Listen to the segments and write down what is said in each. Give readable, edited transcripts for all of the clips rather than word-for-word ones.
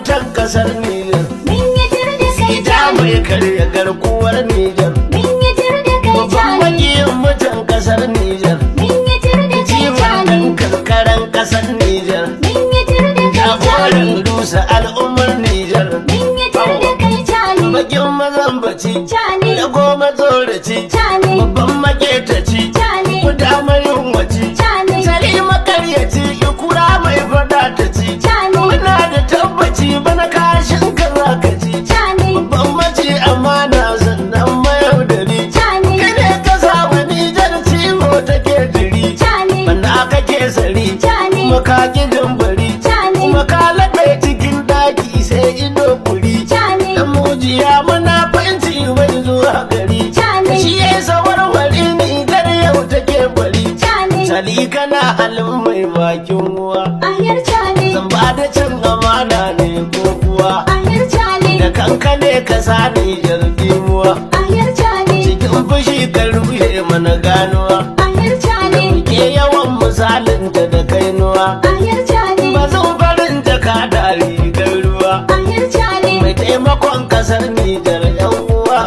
mutan kasar Nijar. Mun yi tir da kai Ita mai karya garkuwar Nijar. Mun yi tir da kai Babban makiyin mutan kasar Nijar. Mun yi tir da kai Ciwon karkaran kasar Nijar. Mun yi tir da kai Jagoran rusa al'ummar Nijar. Mun yi tir da kai Bakin mazambaci. Cani. Da goma tsoraci. Cani. Babban maketaci. Cani. Kuda mai yunwaci. Cani. Sari makaryaci. Ikura mai fada ta ci. Cani. Muna da tabbaci bana kashin ka za ka ci. Cani. Babban mace amana sannan mayaudari. Cani. Kai ne ka sa wani jar ciwo take jiri. Cani. Banda kake sari. Cani. Makaki jambari. Cani. Makalaɓe cikin daki sai ido kuri. Cani. Dan mujiya muna fanci bai zuwa gari. Cani. Shi ya sawarwari ni dar yau take bari. Cani. Sali kana halin mai bakin ruwa. Ahir cani. Zan ba da cin amana ne ko kuwa. Ahir cani. Da kankane ka sani jardimuwa. Ahir cani. Cikin fushi ka ruhe mana ganuwa. Ahir cani. Ke yawan misalinta da kainuwa. Ahir cani. Ba zan farin jaka da rigar ruwa. Ahir cani. Mai taimakon kasar Nijar yan uwa.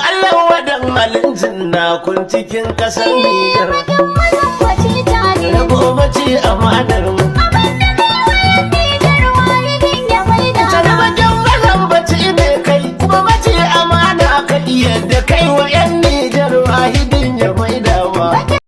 Allah wadan halin na kun cikin kasar Nijar. Madan mazan